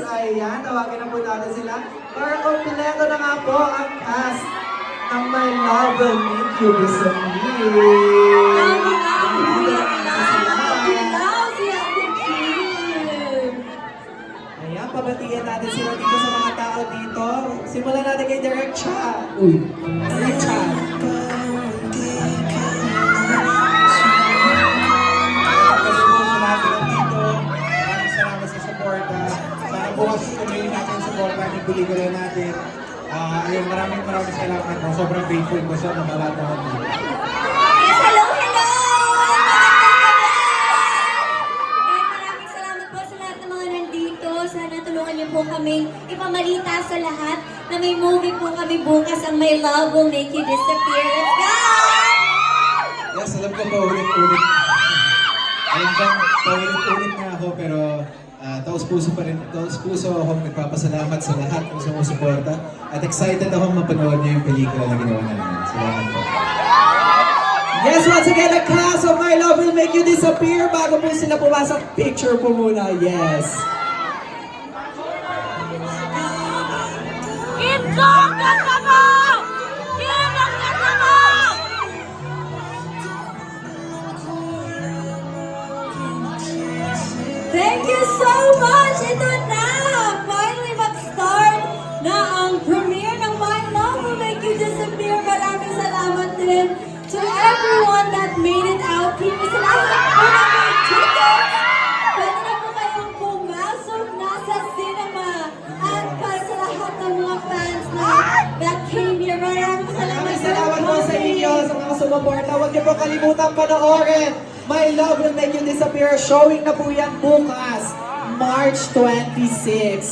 Ayan, tawagin na po natin sila. Para kompleto na nga po ang cast ng My Love Will Make You Disappear. Ayan, pabatiyan natin sila dito sa mga tao dito. Simulan natin kay Direk Cha. Direk Cha. Bukas tuloy natin sa porta ng pelikula natin. Ayun, maraming salamat po. Sobrang grateful ko sa mga lahat ng mga. Yes, hello, hello! Maraming salamat po sa lahat ng mga nandito. Sana tulungan niyo po kami ipamalita sa lahat na may movie po kami bukas ang My Love Will Make You Disappear. Let's go! Yes, alam ko pa ulit-ulit. Alam ko, paulit-ulit na ako pero taos-puso pa rin, taos-puso akong nagpapasalamat sa lahat ng sumusuporta at excited akong mapanood niyo yung pelikula na ginawa namin. Salamat po. Yes, once again, the cast of My Love Will Make You Disappear. Bago po sila pumasok, picture po muna. Yes. Thank you so much! Ito na! Finally mag-start na ang premiere ng My Love Will Make You Disappear. Maraming salamat din to everyone that made it out here. Sa lahat po na may tickets, pwede na po kayong pumasok na sa cinema. At para sa lahat ng mga fans na that came here, maraming Maraming salamat po sa inyo, sa mga sumuporta. Huwag niyo po kalimutan panoorin. My Love Will Make You Disappear. Showing na po yan bukas, March 26.